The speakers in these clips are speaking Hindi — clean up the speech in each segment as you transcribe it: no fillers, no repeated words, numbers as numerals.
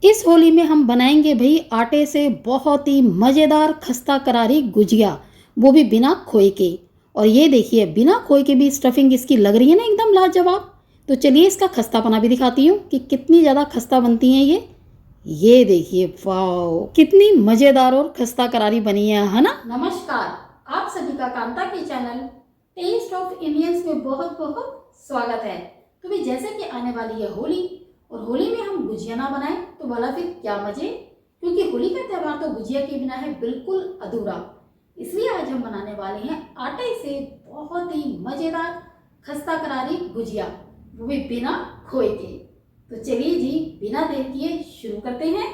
इस होली में हम बनाएंगे भाई आटे से बहुत ही मज़ेदार खस्ता करारी गुजिया, वो भी बिना खोए के। और ये देखिए बिना खोए के भी स्टफिंग इसकी लग रही है ना एकदम लाजवाब। तो चलिए इसका खस्तापना भी दिखाती हूँ कि कितनी ज़्यादा खस्ता बनती हैं ये देखिए, वाओ कितनी मज़ेदार और खस्ता करारी बनी है ना। नमस्कार, आप सभी का कांता के चैनल टेस्ट ऑफ इंडियंस में बहुत बहुत स्वागत है। तो भाई जैसे कि आने वाली है होली, और होली में हम गुजिया ना बनाएं तो भला फिर क्या मजे, क्योंकि होली का त्यौहार तो गुजिया के बिना है बिल्कुल अधूरा। इसलिए आज हम बनाने वाले हैं आटे से बहुत ही मजेदार खस्ता करारी गुजिया, वो भी बिना खोए के। तो चलिए जी बिना देर किए शुरू करते हैं।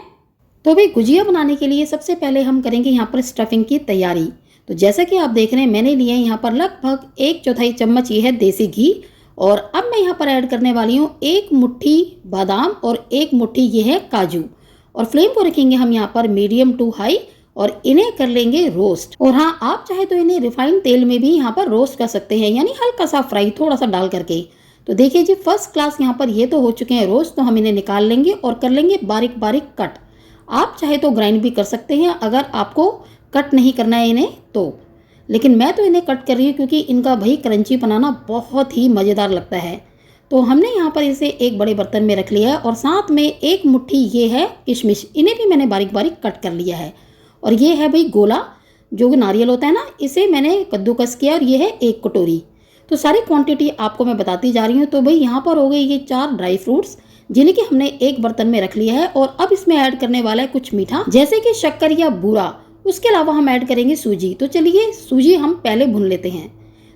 तो भाई गुजिया बनाने के लिए सबसे पहले हम करेंगे यहाँ पर स्टफिंग की तैयारी। तो जैसा कि आप देख रहे हैं मैंने लिया है यहाँ पर लगभग 1/4 चम्मच ये है देसी घी। और अब मैं यहाँ पर ऐड करने वाली हूँ 1 मुट्ठी बादाम और 1 मुट्ठी ये है काजू। और फ्लेम को रखेंगे हम यहाँ पर मीडियम टू हाई और इन्हें कर लेंगे रोस्ट। और हाँ, आप चाहे तो इन्हें रिफाइंड तेल में भी यहाँ पर रोस्ट कर सकते हैं, यानी हल्का सा फ्राई थोड़ा सा डाल करके। तो देखिए जी फर्स्ट क्लास यहाँ पर ये तो हो चुके हैं रोस्ट, तो हम इन्हें निकाल लेंगे और कर लेंगे बारीक बारीक कट। आप चाहे तो ग्राइंड भी कर सकते हैं अगर आपको कट नहीं करना है इन्हें तो, लेकिन मैं तो इन्हें कट कर रही हूँ क्योंकि इनका भाई क्रंची बनाना बहुत ही मज़ेदार लगता है। तो हमने यहाँ पर इसे एक बड़े बर्तन में रख लिया है और साथ में 1 मुट्ठी ये है किशमिश, इन्हें भी मैंने बारीक बारीक कट कर लिया है। और ये है भाई गोला, जो नारियल होता है ना, इसे मैंने कद्दूकस किया और ये है 1 कटोरी। तो सारी क्वांटिटी आपको मैं बताती जा रही हूँ। तो भाई यहाँ पर हो गई ये 4 ड्राई फ्रूट्स, जिन्हें कि हमने एक बर्तन में रख लिया है। और अब इसमें ऐड करने वाला है कुछ मीठा, जैसे कि शक्कर या बूरा। उसके अलावा हम ऐड करेंगे सूजी। तो चलिए सूजी हम पहले भून लेते हैं।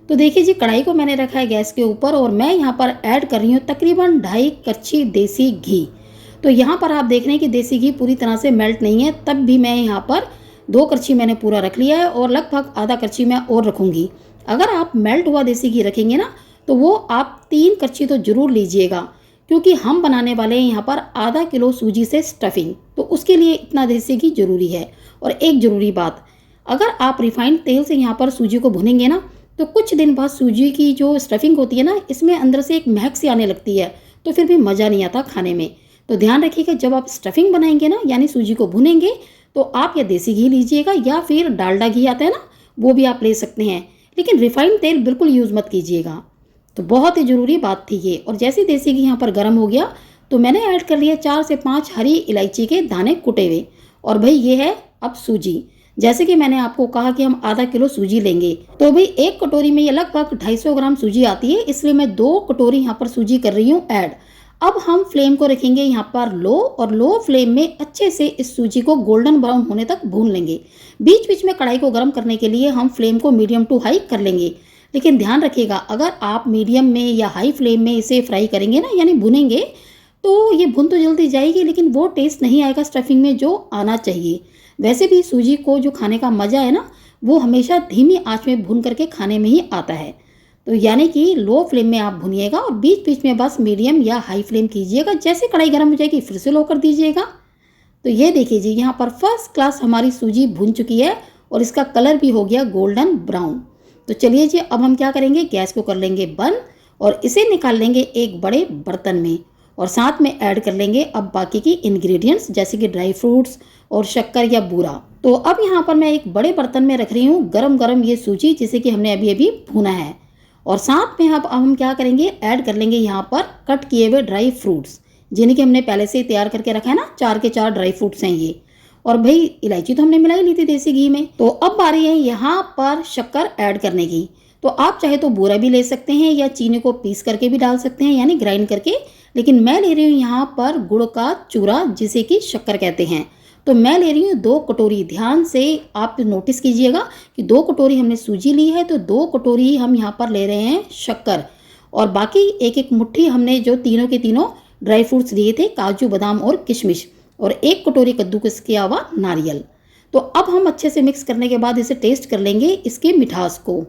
तो देखिए जी कढ़ाई को मैंने रखा है गैस के ऊपर और मैं यहाँ पर ऐड कर रही हूँ तकरीबन 2.5 कच्ची देसी घी। तो यहाँ पर आप देख रहे हैं कि देसी घी पूरी तरह से मेल्ट नहीं है, तब भी मैं यहाँ पर 2 करछी मैंने पूरा रख लिया है और लगभग आधा करछी मैं और रखूँगी। अगर आप मेल्ट हुआ देसी घी रखेंगे ना तो वो आप 3 करछी तो ज़रूर लीजिएगा, क्योंकि हम बनाने वाले हैं यहाँ पर आधा किलो सूजी से स्टफिंग, तो उसके लिए इतना देसी घी जरूरी है। और एक ज़रूरी बात, अगर आप रिफाइंड तेल से यहाँ पर सूजी को भुनेंगे ना तो कुछ दिन बाद सूजी की जो स्टफिंग होती है ना, इसमें अंदर से एक महक सी आने लगती है, तो फिर भी मज़ा नहीं आता खाने में। तो ध्यान रखिएगा जब आप स्टफिंग बनाएंगे ना, यानी सूजी को भुनेंगे, तो आप या देसी घी लीजिएगा या फिर डालडा घी आता है ना, वो भी आप ले सकते हैं, लेकिन रिफाइंड तेल बिल्कुल यूज़ मत कीजिएगा। तो बहुत ही ज़रूरी बात थी ये। और जैसे देसी घी यहाँ पर गर्म हो गया तो मैंने ऐड कर लिया 4 से 5 हरी इलायची के दाने कुटे हुए। और भाई ये है अब सूजी। जैसे कि मैंने आपको कहा कि हम आधा किलो सूजी लेंगे, तो भाई 1 कटोरी में ये लगभग 250 ग्राम सूजी आती है, इसलिए मैं 2 कटोरी यहाँ पर सूजी कर रही हूँ ऐड। अब हम फ्लेम को रखेंगे यहाँ पर लो, और लो फ्लेम में अच्छे से इस सूजी को गोल्डन ब्राउन होने तक भून लेंगे। बीच बीच में कढ़ाई को गर्म करने के लिए हम फ्लेम को मीडियम टू हाई कर लेंगे, लेकिन ध्यान रखिएगा अगर आप मीडियम में या हाई फ्लेम में इसे फ्राई करेंगे ना, यानी भुनेंगे, तो ये भुन तो जल्दी जाएगी लेकिन वो टेस्ट नहीं आएगा स्टफिंग में जो आना चाहिए। वैसे भी सूजी को जो खाने का मज़ा है ना, वो हमेशा धीमी आंच में भून करके खाने में ही आता है। तो यानी कि लो फ्लेम में आप भुनिएगा और बीच बीच में बस मीडियम या हाई फ्लेम कीजिएगा। जैसे कढ़ाई गर्म हो जाएगी फिर से लो कर दीजिएगा। तो ये देखिए जी यहाँ पर फर्स्ट क्लास हमारी सूजी भुन चुकी है और इसका कलर भी हो गया गोल्डन ब्राउन। तो चलिए जी अब हम क्या करेंगे, गैस को कर लेंगे बंद और इसे निकाल लेंगे एक बड़े बर्तन में। और साथ में ऐड कर लेंगे अब बाकी की इंग्रेडिएंट्स, जैसे कि ड्राई फ्रूट्स और शक्कर या बूरा। तो अब यहाँ पर मैं एक बड़े बर्तन में रख रही हूँ गरम गरम ये सूजी, जिसे कि हमने अभी अभी भुना है। और साथ में अब हम क्या करेंगे, ऐड कर लेंगे यहाँ पर कट किए हुए ड्राई फ्रूट्स, जिन्हें कि हमने पहले से तैयार करके रखा है ना। 4 के 4 ड्राई फ्रूट्स हैं ये। और भाई इलायची तो हमने मिलाई ली थी देसी घी में। तो अब बारी है यहाँ पर शक्कर ऐड करने की। तो आप चाहे तो बूरा भी ले सकते हैं या चीनी को पीस करके भी डाल सकते हैं, यानी ग्राइंड करके, लेकिन मैं ले रही हूँ यहाँ पर गुड़ का चूरा, जिसे कि शक्कर कहते हैं। तो मैं ले रही हूँ 2 कटोरी। ध्यान से आप नोटिस कीजिएगा कि 2 कटोरी हमने सूजी ली है, तो 2 कटोरी हम यहाँ पर ले रहे हैं शक्कर। और बाकी एक एक मुट्ठी हमने जो तीनों के तीनों ड्राई फ्रूट्स लिए थे, काजू बादाम और किशमिश, और 1 कटोरी कद्दूकस किया हुआ नारियल। तो अब हम अच्छे से मिक्स करने के बाद इसे टेस्ट कर लेंगे इसके मिठास को।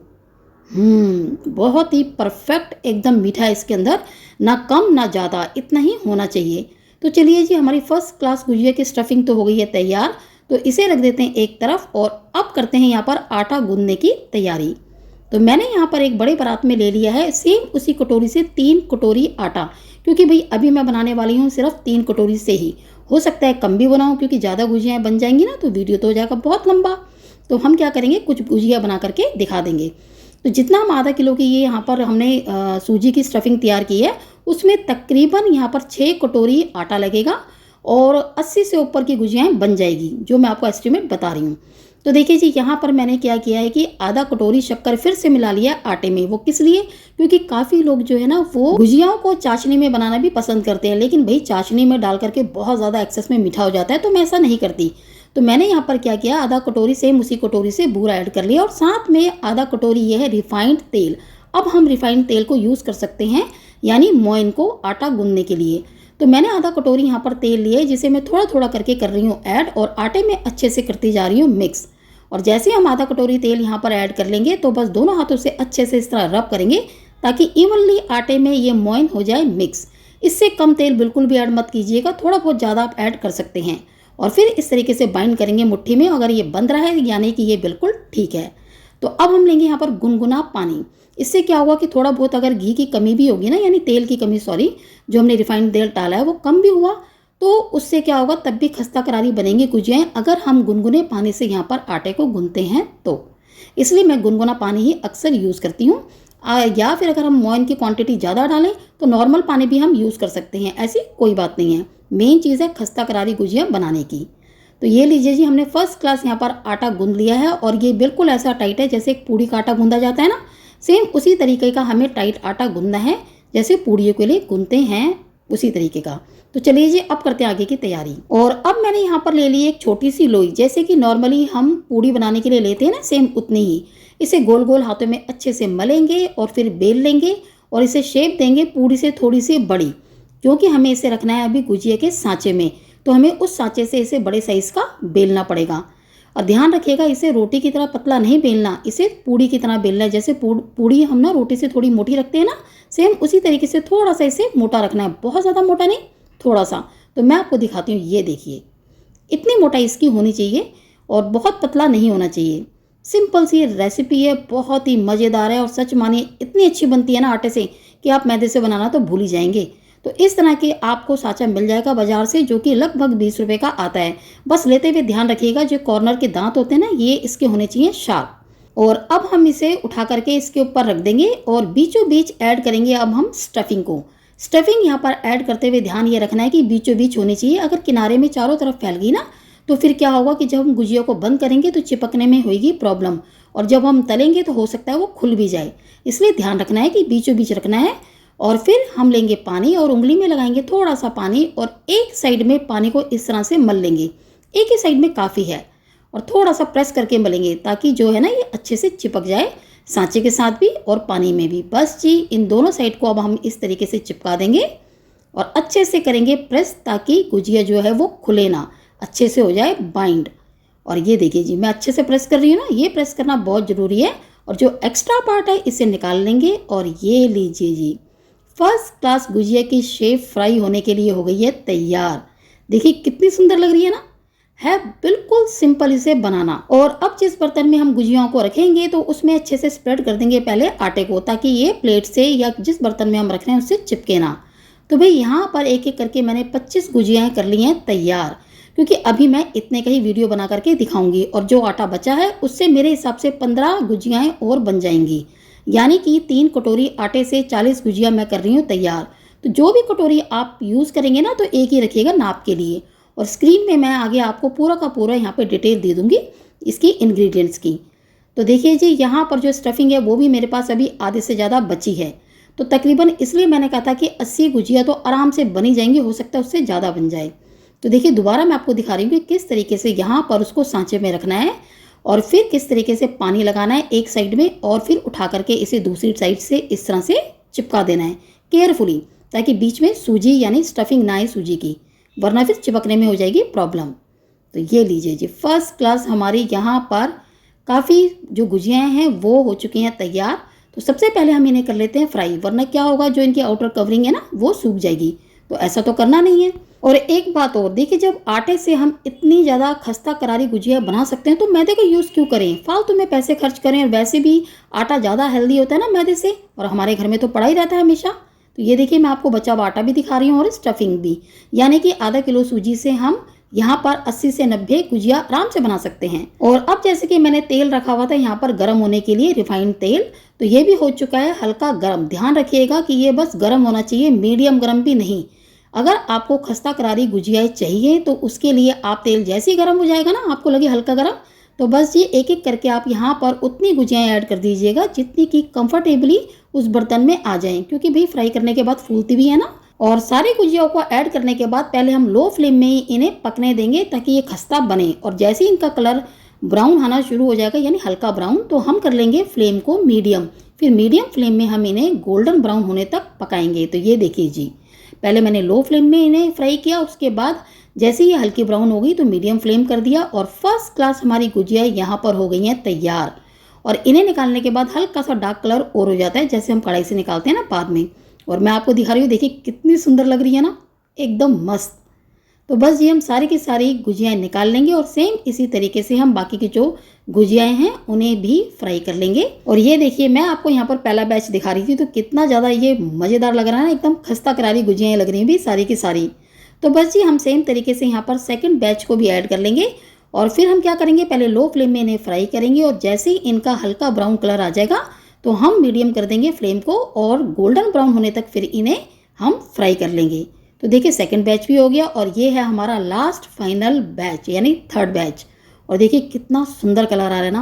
बहुत ही परफेक्ट एकदम मीठा है इसके अंदर, ना कम ना ज़्यादा, इतना ही होना चाहिए। तो चलिए जी हमारी फर्स्ट क्लास गुजिया की स्टफिंग तो हो गई है तैयार। तो इसे रख देते हैं एक तरफ और अब करते हैं यहाँ पर आटा गूंदने की तैयारी। तो मैंने यहाँ पर एक बड़े परात में ले लिया है सेम उसी कटोरी से 3 कटोरी आटा, क्योंकि भाई अभी मैं बनाने वाली हूँ सिर्फ 3 कटोरी से ही। हो सकता है कम भी बनाऊँ, क्योंकि ज़्यादा गुजियाएँ बन जाएंगी ना तो वीडियो तो हो जाएगा बहुत लंबा। तो हम क्या करेंगे, कुछ गुजिया बना करके दिखा देंगे। तो जितना हम आधा किलो की ये यहाँ पर हमने सूजी की स्टफिंग तैयार की है, उसमें तकरीबन यहाँ पर 6 कटोरी आटा लगेगा और 80 से ऊपर की गुजियाएँ बन जाएगी, जो मैं आपको एस्टिमेट बता रही हूँ। तो देखिए जी, यहाँ पर मैंने क्या किया है कि आधा कटोरी शक्कर फिर से मिला लिया आटे में। वो किस लिए? क्योंकि काफ़ी लोग जो है ना वो गुजियाओं को चाशनी में बनाना भी पसंद करते हैं, लेकिन भाई चाशनी में डाल करके बहुत ज़्यादा एक्सेस में मीठा हो जाता है, तो मैं ऐसा नहीं करती। तो मैंने यहाँ पर क्या किया, आधा कटोरी सेम उसी कटोरी से बूरा ऐड कर लिया और साथ में आधा कटोरी ये है रिफाइंड तेल। अब हम रिफाइंड तेल को यूज़ कर सकते हैं, यानी मोइन को आटा गूंदने के लिए। तो मैंने आधा कटोरी यहाँ पर तेल लिए, जिसे मैं थोड़ा थोड़ा करके कर रही हूँ ऐड और आटे में अच्छे से करती जा रही हूँ मिक्स। और जैसे हम आधा कटोरी तेल यहाँ पर ऐड कर लेंगे तो बस दोनों हाथों से अच्छे से इस तरह रब करेंगे ताकि इवनली आटे में ये मोइन हो जाए मिक्स। इससे कम तेल बिल्कुल भी ऐड मत कीजिएगा, थोड़ा बहुत ज़्यादा आप ऐड कर सकते हैं। और फिर इस तरीके से बाइंड करेंगे मुट्ठी में। अगर ये बंद रहा है यानी कि ये बिल्कुल ठीक है। तो अब हम लेंगे यहाँ पर गुनगुना पानी। इससे क्या होगा कि थोड़ा बहुत अगर घी की कमी भी होगी ना, यानी तेल की कमी, सॉरी, जो हमने रिफाइंड तेल डाला है वो कम भी हुआ तो उससे क्या होगा, तब भी खस्ता करारी बनेंगी गुजियाएं, अगर हम गुनगुने पानी से यहाँ पर आटे को गूंथते हैं तो। इसलिए मैं गुनगुना पानी ही अक्सर यूज़ करती हूँ। या फिर अगर हम मोइन की क्वांटिटी ज़्यादा डालें तो नॉर्मल पानी भी हम यूज़ कर सकते हैं, ऐसी कोई बात नहीं है। मेन चीज़ है खस्ता करारी गुजिया बनाने की। तो ये लीजिए जी, हमने फर्स्ट क्लास यहाँ पर आटा गूंद लिया है और ये बिल्कुल ऐसा टाइट है जैसे एक पूड़ी का आटा गूंदा जाता है ना, सेम उसी तरीके का हमें टाइट आटा गूंदना है जैसे पूड़ियों के लिए गूंदते हैं, उसी तरीके का। तो चलिए जी, अब करते हैं आगे की तैयारी। और अब मैंने यहाँ पर ले ली एक छोटी सी लोई, जैसे कि नॉर्मली हम पूड़ी बनाने के लिए लेते हैं ना, सेम उतनी ही। इसे गोल गोल हाथों में अच्छे से मलेंगे और फिर बेल लेंगे और इसे शेप देंगे पूड़ी से थोड़ी सी बड़ी, क्योंकि हमें इसे रखना है अभी गुजिया के सांचे में, तो हमें उस सांचे से इसे बड़े साइज़ का बेलना पड़ेगा। और ध्यान रखिएगा, इसे रोटी की तरह पतला नहीं बेलना, इसे पूड़ी की तरह बेलना है। जैसे पूड़ी हम ना रोटी से थोड़ी मोटी रखते हैं ना, सेम उसी तरीके से थोड़ा सा इसे मोटा रखना है, बहुत ज़्यादा मोटा नहीं, थोड़ा सा। तो मैं आपको दिखाती हूँ, ये देखिए, इतनी मोटाई इसकी होनी चाहिए और बहुत पतला नहीं होना चाहिए। सिंपल सी रेसिपी है, बहुत ही मज़ेदार है और सच मानिए इतनी अच्छी बनती है ना आटे से कि आप मैदे से बनाना तो भूल ही जाएंगे। तो इस तरह के आपको सांचा मिल जाएगा बाजार से, जो कि लगभग 20 रुपये का आता है। बस लेते हुए ध्यान रखिएगा, जो कॉर्नर के दांत होते हैं ना, ये इसके होने चाहिए शार्प। और अब हम इसे उठा करके इसके ऊपर रख देंगे और बीचों बीच ऐड करेंगे अब हम स्टफिंग को। स्टफिंग यहाँ पर ऐड करते हुए ध्यान ये रखना है कि बीचों बीच होनी चाहिए। अगर किनारे में चारों तरफ फैल गई ना तो फिर क्या होगा कि जब हम गुजिया को बंद करेंगे तो चिपकने में होगी प्रॉब्लम, और जब हम तलेंगे तो हो सकता है वो खुल भी जाए। इसलिए ध्यान रखना है कि बीचों बीच रखना है। और फिर हम लेंगे पानी और उंगली में लगाएंगे थोड़ा सा पानी और एक साइड में पानी को इस तरह से मल लेंगे, एक ही साइड में काफ़ी है, और थोड़ा सा प्रेस करके मलेंगे ताकि जो है ना ये अच्छे से चिपक जाए सांचे के साथ भी और पानी में भी। बस जी, इन दोनों साइड को अब हम इस तरीके से चिपका देंगे और अच्छे से करेंगे प्रेस ताकि गुजिया जो है वो खुले ना, अच्छे से हो जाए बाइंड। और ये देखिए जी, मैं अच्छे से प्रेस कर रही हूँ ना, ये प्रेस करना बहुत ज़रूरी है। और जो एक्स्ट्रा पार्ट है इसे निकाल लेंगे और ये लीजिए जी, फर्स्ट क्लास गुजिया की शेप फ्राई होने के लिए हो गई है तैयार। देखिए कितनी सुंदर लग रही है ना, है बिल्कुल सिंपल इसे बनाना। और अब जिस बर्तन में हम गुजियाओं को रखेंगे तो उसमें अच्छे से स्प्रेड कर देंगे पहले आटे को, ताकि ये प्लेट से या जिस बर्तन में हम रख रहे हैं उससे चिपके ना। तो भाई यहाँ पर एक एक करके मैंने 25 गुजियाएँ कर ली हैं तैयार, क्योंकि अभी मैं इतने का ही वीडियो बना करके दिखाऊंगी और जो आटा बचा है उससे मेरे हिसाब से 15 गुजियाएँ और बन जाएंगी, यानी कि 3 कटोरी आटे से 40 गुजिया मैं कर रही हूँ तैयार। तो जो भी कटोरी आप यूज़ करेंगे ना तो एक ही रखिएगा नाप के लिए। और स्क्रीन में मैं आगे आपको पूरा का पूरा यहाँ पे डिटेल दे दूँगी इसकी इंग्रेडिएंट्स की। तो देखिए जी, यहाँ पर जो स्टफिंग है वो भी मेरे पास अभी आधे से ज़्यादा बची है। तो तकरीबन इसलिए मैंने कहा था कि 80 गुजिया तो आराम से बनी जाएंगी, हो सकता है उससे ज़्यादा बन जाए। तो देखिए दोबारा मैं आपको दिखा रही हूँ कि किस तरीके से यहाँ पर उसको सांचे में रखना है और फिर किस तरीके से पानी लगाना है एक साइड में और फिर उठा करके इसे दूसरी साइड से इस तरह से चिपका देना है केयरफुली, ताकि बीच में सूजी यानी स्टफिंग ना आए सूजी की, वरना फिर चिपकने में हो जाएगी प्रॉब्लम। तो ये लीजिए जी, फर्स्ट क्लास हमारी यहाँ पर काफ़ी जो गुजियाएँ हैं वो हो चुकी हैं तैयार। तो सबसे पहले हम इन्हें कर लेते हैं फ्राई, वरना क्या होगा, जो इनकी आउटर कवरिंग है ना वो सूख जाएगी। तो ऐसा तो करना नहीं है। और एक बात और, देखिए जब आटे से हम इतनी ज़्यादा खस्ता करारी गुजिया बना सकते हैं तो मैदे का यूज़ क्यों करें, फालतू में पैसे खर्च करें। और वैसे भी आटा ज़्यादा हेल्दी होता है ना मैदे से, और हमारे घर में तो पड़ा ही रहता है हमेशा। तो ये देखिए मैं आपको बचा हुआ आटा भी दिखा रही हूँ और स्टफिंग भी, यानी कि आधा किलो सूजी से हम यहाँ पर 80 से 90 गुजिया आराम से बना सकते हैं। और अब जैसे कि मैंने तेल रखा हुआ था यहाँ पर गर्म होने के लिए, रिफाइंड तेल, तो ये भी हो चुका है हल्का गर्म। ध्यान रखिएगा कि ये बस गर्म होना चाहिए, मीडियम गर्म भी नहीं। अगर आपको खस्ता करारी गुजिया चाहिए तो उसके लिए आप तेल जैसे ही गर्म हो जाएगा ना, आपको लगे हल्का गर्म, तो बस ये एक एक करके आप यहाँ पर उतनी गुजियाएँ ऐड कर दीजिएगा जितनी कि कंफर्टेबली उस बर्तन में आ जाएं, क्योंकि भाई फ्राई करने के बाद फूलती भी है ना। और सारी गुजियाओं को ऐड करने के बाद पहले हम लो फ्लेम में ही इन्हें पकने देंगे ताकि ये खस्ता बने। और जैसे ही इनका कलर ब्राउन आना शुरू हो जाएगा, यानी हल्का ब्राउन, तो हम कर लेंगे फ्लेम को मीडियम। फिर मीडियम फ्लेम में हम इन्हें गोल्डन ब्राउन होने तक पकाएंगे। तो ये देखिए जी, पहले मैंने लो फ्लेम में इन्हें फ्राई किया, उसके बाद जैसे ही हल्की ब्राउन हो गई तो मीडियम फ्लेम कर दिया और फर्स्ट क्लास हमारी गुजिया यहाँ पर हो गई हैं तैयार। और इन्हें निकालने के बाद हल्का सा डार्क कलर और हो जाता है, जैसे हम कढ़ाई से निकालते हैं ना बाद में। और मैं आपको दिखा रही हूँ, देखिए कितनी सुंदर लग रही है ना, एकदम मस्त। तो बस ये हम सारी की सारी गुजियाएँ निकाल लेंगे और सेम इसी तरीके से हम बाकी की जो गुजियाएँ हैं उन्हें भी फ्राई कर लेंगे। और ये देखिए मैं आपको यहाँ पर पहला बैच दिखा रही थी, तो कितना ज़्यादा ये मज़ेदार लग रहा है ना, एकदम खस्ता करारी गुजियाएँ लग रही हैं भी सारी की सारी। तो बस जी हम सेम तरीके से यहाँ पर सेकंड बैच को भी ऐड कर लेंगे। और फिर हम क्या करेंगे, पहले लो फ्लेम में इन्हें फ्राई करेंगे और जैसे ही इनका हल्का ब्राउन कलर आ जाएगा तो हम मीडियम कर देंगे फ्लेम को और गोल्डन ब्राउन होने तक फिर इन्हें हम फ्राई कर लेंगे। तो देखिए सेकंड बैच भी हो गया और ये है हमारा लास्ट फाइनल बैच, यानी थर्ड बैच। और देखिए कितना सुंदर कलर आ रहा है ना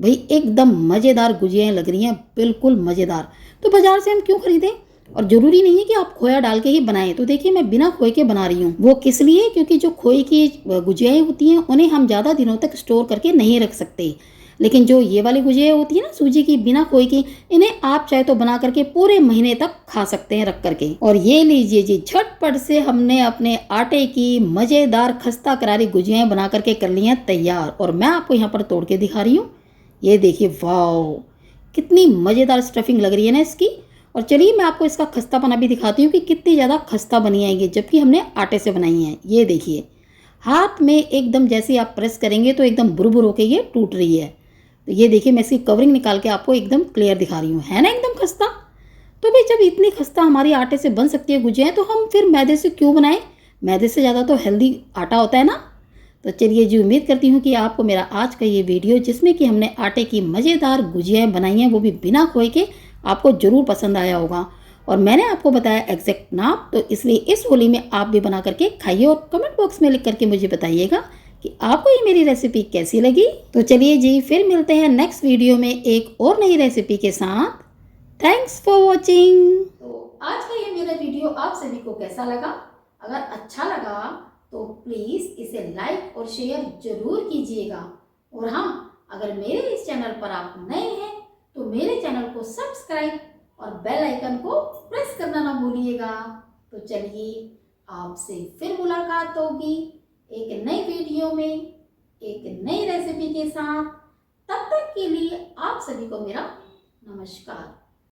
भाई, एकदम मज़ेदार गुजियाएँ लग रही हैं, बिल्कुल मज़ेदार। तो बाज़ार से हम क्यों खरीदें, और ज़रूरी नहीं है कि आप खोया डाल के ही बनाएं। तो देखिए मैं बिना खोए के बना रही हूँ, वो किस लिए, क्योंकि जो खोए की गुजियाएँ होती हैं उन्हें हम ज़्यादा दिनों तक स्टोर करके नहीं रख सकते। लेकिन जो ये वाली गुजिया होती है ना सूजी की बिना खोए की, इन्हें आप चाहे तो बना करके पूरे महीने तक खा सकते हैं रख करके। और ये लीजिए जी, झटपट से हमने अपने आटे की मज़ेदार खस्ता करारी गुजियाएं बना करके कर ली हैं तैयार। और मैं आपको यहाँ पर तोड़ के दिखा रही हूँ, ये देखिए वाओ, कितनी मज़ेदार स्टफिंग लग रही है ना इसकी। और चलिए मैं आपको इसका खस्तापना भी दिखाती हूँ कि कितनी ज़्यादा खस्ता बनी है ये, जबकि हमने आटे से बनाई है। ये देखिए हाथ में एकदम जैसे आप प्रेस करेंगे तो एकदम बुर होके ये टूट रही है। तो ये देखिए मैं इसकी कवरिंग निकाल के आपको एकदम क्लियर दिखा रही हूँ, है ना एकदम खस्ता। तो भाई जब इतनी खस्ता हमारी आटे से बन सकती है गुजियाएं, तो हम फिर मैदे से क्यों बनाएं। मैदे से ज़्यादा तो हेल्दी आटा होता है ना। तो चलिए जी, उम्मीद करती हूँ कि आपको मेरा आज का ये वीडियो, जिसमें कि हमने आटे की मज़ेदार गुजियाएं बनाई हैं वो भी बिना खोए के, आपको ज़रूर पसंद आया होगा। और मैंने आपको बताया एग्जैक्ट नाप, तो इसलिए इस होली में आप भी बना करके खाइए और कमेंट बॉक्स में लिख करके मुझे बताइएगा कि आपको ये मेरी रेसिपी कैसी लगी। तो चलिए जी, फिर मिलते हैं नेक्स्ट वीडियो में एक और नई रेसिपी के साथ। Thanks for watching. तो आज का ये मेरा वीडियो आप सभी को कैसा लगा? अगर अच्छा लगा तो प्लीज़ इसे लाइक और शेयर जरूर कीजिएगा। और हाँ, अगर मेरे इस चैनल पर आप नए हैं तो मेरे चैनल को सब्सक्राइब और बेल आइकन को प्रेस करना ना भूलिएगा। तो चलिए आपसे फिर मुलाकात होगी एक नई वीडियो में एक नई रेसिपी के साथ। तब तक के लिए आप सभी को मेरा नमस्कार।